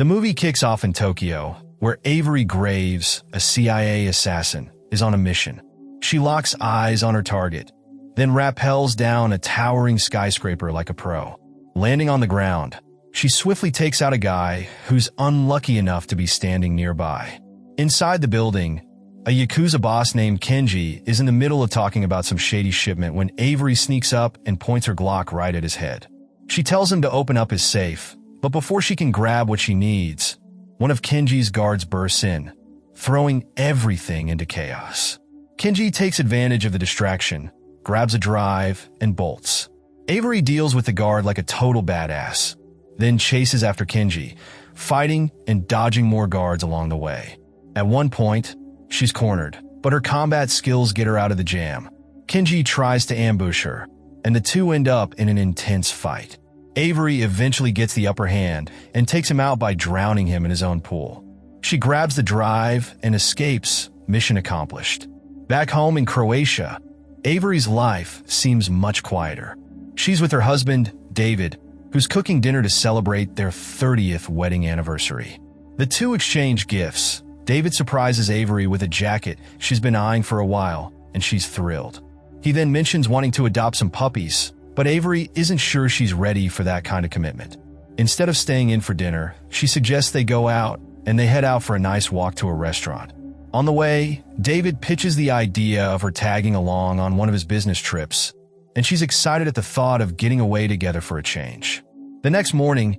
The movie kicks off in Tokyo, where Avery Graves, a CIA assassin, is on a mission. She locks eyes on her target, then rappels down a towering skyscraper like a pro. Landing on the ground, she swiftly takes out a guy who's unlucky enough to be standing nearby. Inside the building, a Yakuza boss named Kenji is in the middle of talking about some shady shipment when Avery sneaks up and points her Glock right at his head. She tells him to open up his safe, but before she can grab what she needs, one of Kenji's guards bursts in, throwing everything into chaos. Kenji takes advantage of the distraction, grabs a drive, and bolts. Avery deals with the guard like a total badass, then chases after Kenji, fighting and dodging more guards along the way. At one point, she's cornered, but her combat skills get her out of the jam. Kenji tries to ambush her, and the two end up in an intense fight. Avery eventually gets the upper hand and takes him out by drowning him in his own pool. She grabs the drive and escapes, mission accomplished. Back home in Croatia, Avery's life seems much quieter. She's with her husband, David, who's cooking dinner to celebrate their 30th wedding anniversary. The two exchange gifts. David surprises Avery with a jacket she's been eyeing for a while, and she's thrilled. He then mentions wanting to adopt some puppies, but Avery isn't sure she's ready for that kind of commitment. Instead of staying in for dinner, she suggests they go out, and they head out for a nice walk to a restaurant. On the way, David pitches the idea of her tagging along on one of his business trips, and she's excited at the thought of getting away together for a change. The next morning,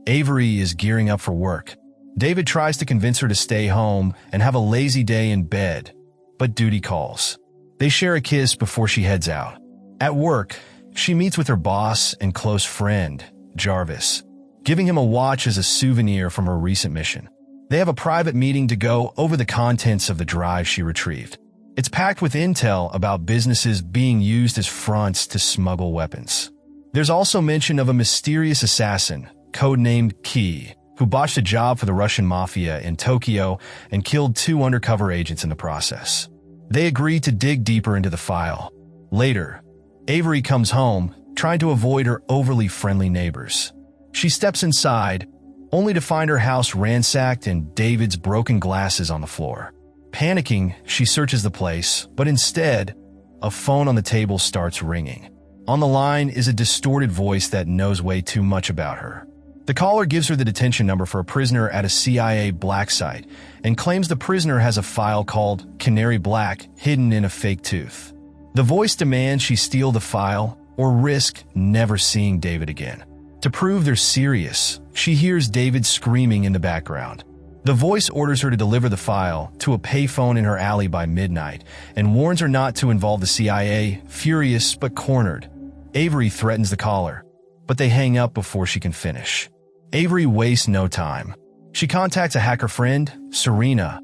Avery is gearing up for work. David tries to convince her to stay home and have a lazy day in bed, but duty calls. They share a kiss before she heads out. At work, she meets with her boss and close friend, Jarvis, giving him a watch as a souvenir from her recent mission. They have a private meeting to go over the contents of the drive she retrieved. It's packed with intel about businesses being used as fronts to smuggle weapons. There's also mention of a mysterious assassin, codenamed Key, who botched a job for the Russian mafia in Tokyo and killed 2 undercover agents in the process. They agree to dig deeper into the file. Later, Avery comes home, trying to avoid her overly friendly neighbors. She steps inside, only to find her house ransacked and David's broken glasses on the floor. Panicking, she searches the place, but instead, a phone on the table starts ringing. On the line is a distorted voice that knows way too much about her. The caller gives her the detention number for a prisoner at a CIA black site and claims the prisoner has a file called Canary Black hidden in a fake tooth. The voice demands she steal the file or risk never seeing David again. To prove they're serious, she hears David screaming in the background. The voice orders her to deliver the file to a payphone in her alley by midnight and warns her not to involve the CIA. Furious but cornered, Avery threatens the caller, but they hang up before she can finish. Avery wastes no time. She contacts a hacker friend, Serena,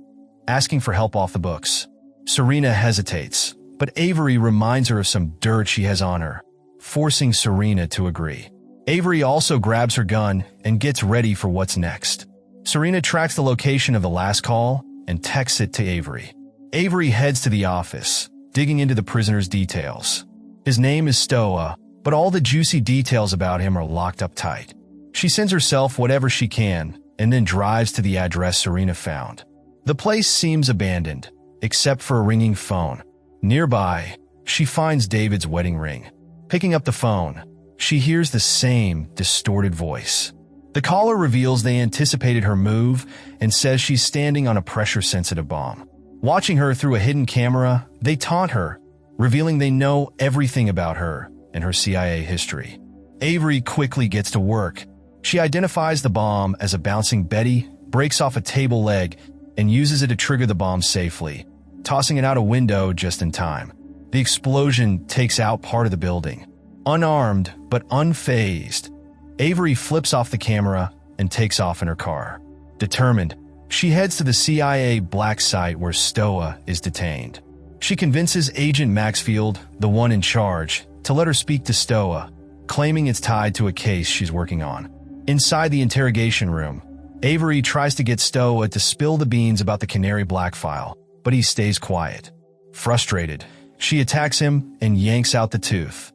asking for help off the books. Serena hesitates, but Avery reminds her of some dirt she has on her, forcing Serena to agree. Avery also grabs her gun and gets ready for what's next. Serena tracks the location of the last call and texts it to Avery. Avery heads to the office, digging into the prisoner's details. His name is Stoa, but all the juicy details about him are locked up tight. She sends herself whatever she can and then drives to the address Serena found. The place seems abandoned, except for a ringing phone. Nearby, she finds David's wedding ring. Picking up the phone, she hears the same distorted voice. The caller reveals they anticipated her move and says she's standing on a pressure-sensitive bomb. Watching her through a hidden camera, they taunt her, revealing they know everything about her and her CIA history. Avery quickly gets to work. She identifies the bomb as a bouncing Betty, breaks off a table leg, and uses it to trigger the bomb safely, tossing it out a window just in time. The explosion takes out part of the building. Unarmed but unfazed, Avery flips off the camera and takes off in her car. Determined, she heads to the CIA black site where Stoa is detained. She convinces Agent Maxfield, the one in charge, to let her speak to Stoa, claiming it's tied to a case she's working on. Inside the interrogation room, Avery tries to get Stoa to spill the beans about the Canary Black file, but he stays quiet. Frustrated, she attacks him and yanks out the tooth,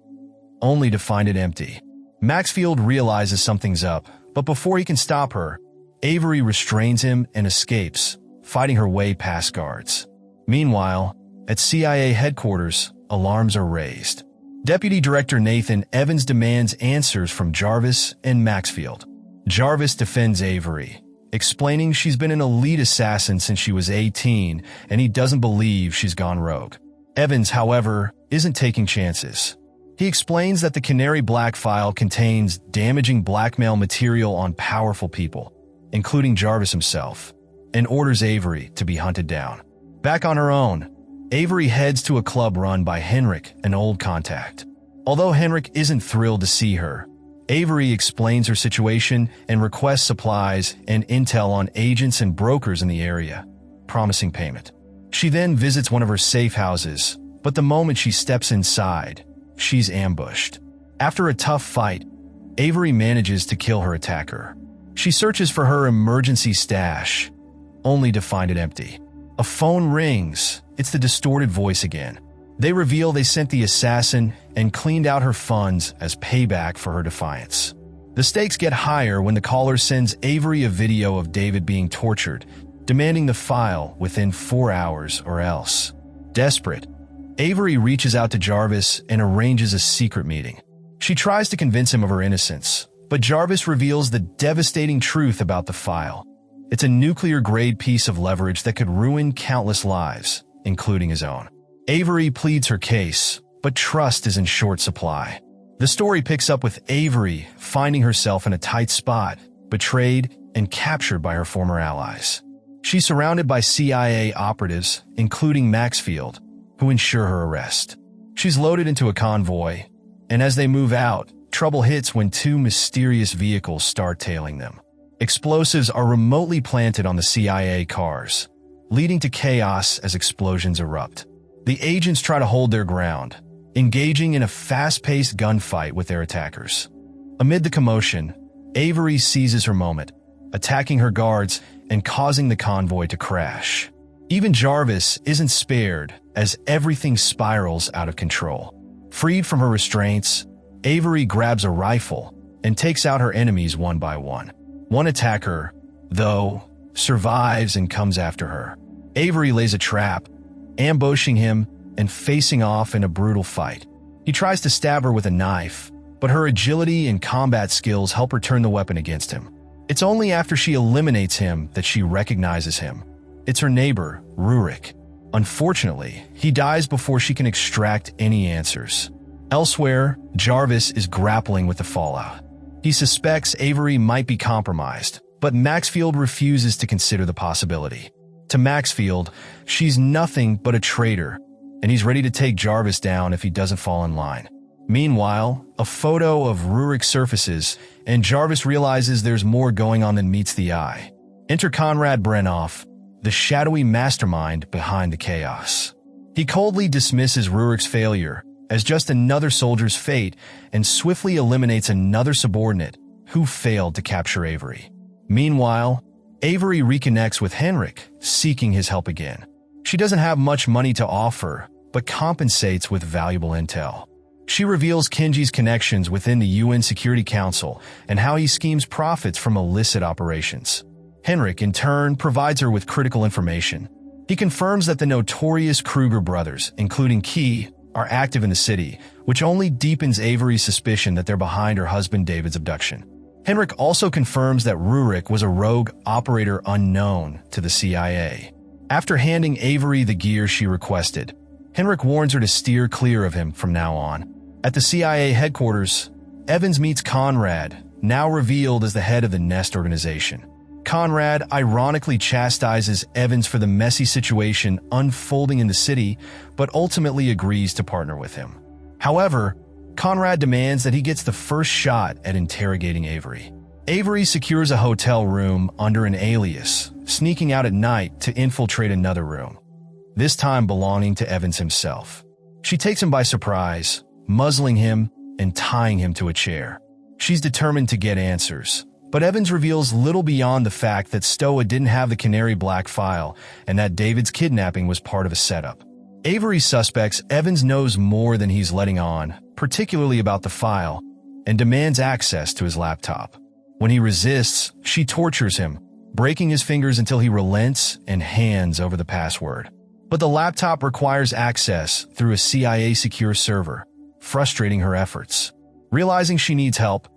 only to find it empty. Maxfield realizes something's up, but before he can stop her, Avery restrains him and escapes, fighting her way past guards. Meanwhile, at CIA headquarters, alarms are raised. Deputy Director Nathan Evans demands answers from Jarvis and Maxfield. Jarvis defends Avery, explaining she's been an elite assassin since she was 18 and he doesn't believe she's gone rogue. Evans, however, isn't taking chances. He explains that the Canary Black file contains damaging blackmail material on powerful people, including Jarvis himself, and orders Avery to be hunted down. Back on her own, Avery heads to a club run by Henrik, an old contact. Although Henrik isn't thrilled to see her, Avery explains her situation and requests supplies and intel on agents and brokers in the area, promising payment. She then visits one of her safe houses, but the moment she steps inside, she's ambushed. After a tough fight, Avery manages to kill her attacker. She searches for her emergency stash, only to find it empty. A phone rings. It's the distorted voice again. They reveal they sent the assassin and cleaned out her funds as payback for her defiance. The stakes get higher when the caller sends Avery a video of David being tortured, demanding the file within 4 hours or else. Desperate, Avery reaches out to Jarvis and arranges a secret meeting. She tries to convince him of her innocence, but Jarvis reveals the devastating truth about the file. It's a nuclear-grade piece of leverage that could ruin countless lives, including his own. Avery pleads her case, but trust is in short supply. The story picks up with Avery finding herself in a tight spot, betrayed and captured by her former allies. She's surrounded by CIA operatives, including Maxfield, who ensure her arrest. She's loaded into a convoy, and as they move out, trouble hits when two mysterious vehicles start tailing them. Explosives are remotely planted on the CIA cars, leading to chaos as explosions erupt. The agents try to hold their ground, engaging in a fast-paced gunfight with their attackers. Amid the commotion, Avery seizes her moment, attacking her guards and causing the convoy to crash. Even Jarvis isn't spared as everything spirals out of control. Freed from her restraints, Avery grabs a rifle and takes out her enemies one by one. One attacker, though, survives and comes after her. Avery lays a trap, ambushing him and facing off in a brutal fight. He tries to stab her with a knife, but her agility and combat skills help her turn the weapon against him. It's only after she eliminates him that she recognizes him. It's her neighbor, Rurik. Unfortunately, he dies before she can extract any answers. Elsewhere, Jarvis is grappling with the fallout. He suspects Avery might be compromised, but Maxfield refuses to consider the possibility. To Maxfield, she's nothing but a traitor, and he's ready to take Jarvis down if he doesn't fall in line. Meanwhile, a photo of Rurik surfaces, and Jarvis realizes there's more going on than meets the eye. Enter Konrad Brennoff, the shadowy mastermind behind the chaos. He coldly dismisses Rurik's failure as just another soldier's fate and swiftly eliminates another subordinate who failed to capture Avery. Meanwhile, Avery reconnects with Henrik, seeking his help again. She doesn't have much money to offer, but compensates with valuable intel. She reveals Kenji's connections within the UN Security Council and how he schemes profits from illicit operations. Henrik, in turn, provides her with critical information. He confirms that the notorious Kruger brothers, including Key, are active in the city, which only deepens Avery's suspicion that they're behind her husband David's abduction. Henrik also confirms that Rurik was a rogue operator unknown to the CIA. After handing Avery the gear she requested, Henrik warns her to steer clear of him from now on. At the CIA headquarters, Evans meets Conrad, now revealed as the head of the Nest organization. Conrad ironically chastises Evans for the messy situation unfolding in the city, but ultimately agrees to partner with him. However, Conrad demands that he gets the first shot at interrogating Avery. Avery secures a hotel room under an alias, sneaking out at night to infiltrate another room, this time belonging to Evans himself. She takes him by surprise, muzzling him and tying him to a chair. She's determined to get answers, but Evans reveals little beyond the fact that Stoa didn't have the Canary Black file and that David's kidnapping was part of a setup. Avery suspects Evans knows more than he's letting on, particularly about the file, and demands access to his laptop. When he resists, she tortures him, breaking his fingers until he relents and hands over the password. But the laptop requires access through a CIA secure server, frustrating her efforts. Realizing she needs help,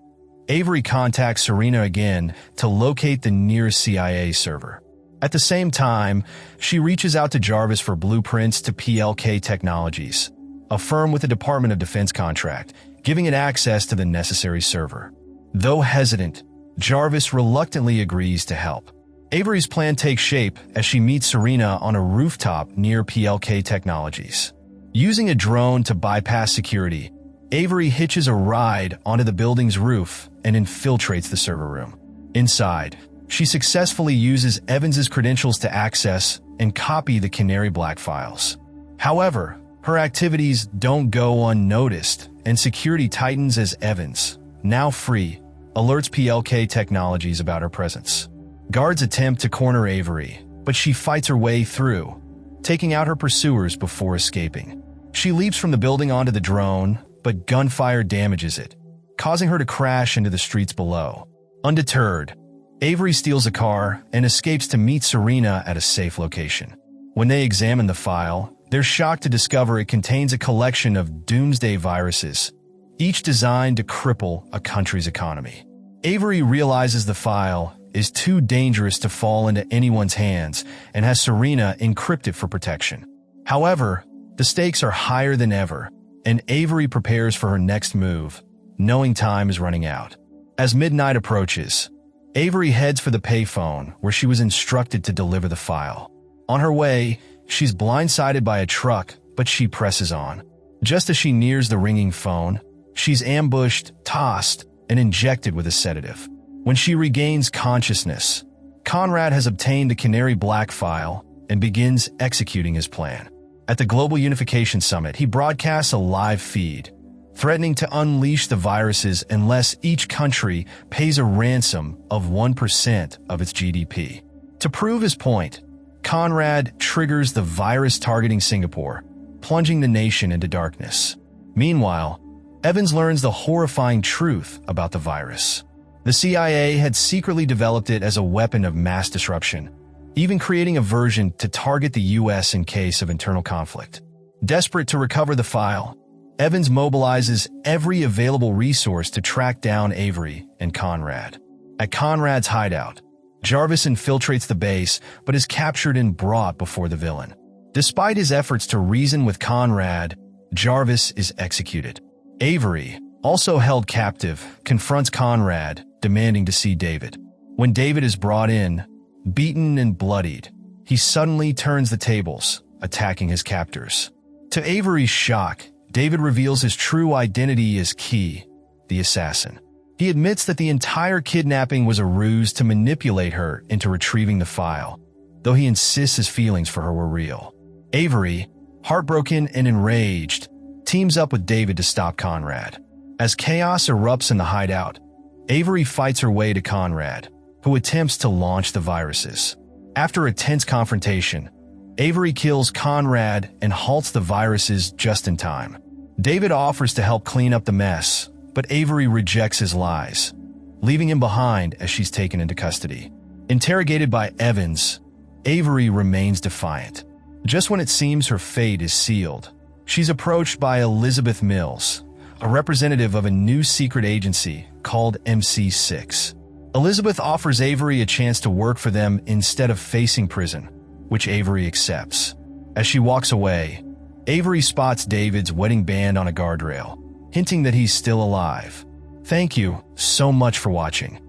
Avery contacts Serena again to locate the nearest CIA server. At the same time, she reaches out to Jarvis for blueprints to PLK Technologies, a firm with a Department of Defense contract, giving it access to the necessary server. Though hesitant, Jarvis reluctantly agrees to help. Avery's plan takes shape as she meets Serena on a rooftop near PLK Technologies. Using a drone to bypass security, Avery hitches a ride onto the building's roof and infiltrates the server room. Inside, she successfully uses Evans's credentials to access and copy the Canary Black files. However, her activities don't go unnoticed, and security tightens as Evans, now free, alerts PLK Technologies about her presence. Guards attempt to corner Avery, but she fights her way through, taking out her pursuers before escaping. She leaps from the building onto the drone, but gunfire damages it, causing her to crash into the streets below. Undeterred, Avery steals a car and escapes to meet Serena at a safe location. When they examine the file, they're shocked to discover it contains a collection of doomsday viruses, each designed to cripple a country's economy. Avery realizes the file is too dangerous to fall into anyone's hands and has Serena encrypt it for protection. However, the stakes are higher than ever, and Avery prepares for her next move, knowing time is running out. As midnight approaches, Avery heads for the payphone where she was instructed to deliver the file. On her way, she's blindsided by a truck, but she presses on. Just as she nears the ringing phone, she's ambushed, tossed, and injected with a sedative. When she regains consciousness, Conrad has obtained the Canary Black file and begins executing his plan. At the Global Unification Summit, he broadcasts a live feed, threatening to unleash the viruses unless each country pays a ransom of 1% of its GDP. To prove his point, Conrad triggers the virus targeting Singapore, plunging the nation into darkness. Meanwhile, Evans learns the horrifying truth about the virus. The CIA had secretly developed it as a weapon of mass disruption, even creating a version to target the US in case of internal conflict. Desperate to recover the file, Evans mobilizes every available resource to track down Avery and Conrad. At Conrad's hideout, Jarvis infiltrates the base but is captured and brought before the villain. Despite his efforts to reason with Conrad, Jarvis is executed. Avery, also held captive, confronts Conrad, demanding to see David. When David is brought in, beaten and bloodied, he suddenly turns the tables, attacking his captors. To Avery's shock, David reveals his true identity as Key, the assassin. He admits that the entire kidnapping was a ruse to manipulate her into retrieving the file, though he insists his feelings for her were real. Avery, heartbroken and enraged, teams up with David to stop Conrad. As chaos erupts in the hideout, Avery fights her way to Conrad, who attempts to launch the viruses. After a tense confrontation, Avery kills Conrad and halts the viruses just in time. David offers to help clean up the mess, but Avery rejects his lies, leaving him behind as she's taken into custody. Interrogated by Evans, Avery remains defiant. Just when it seems her fate is sealed, she's approached by Elizabeth Mills, a representative of a new secret agency called MC6. Elizabeth offers Avery a chance to work for them instead of facing prison, which Avery accepts. As she walks away, Avery spots David's wedding band on a guardrail, hinting that he's still alive. Thank you so much for watching.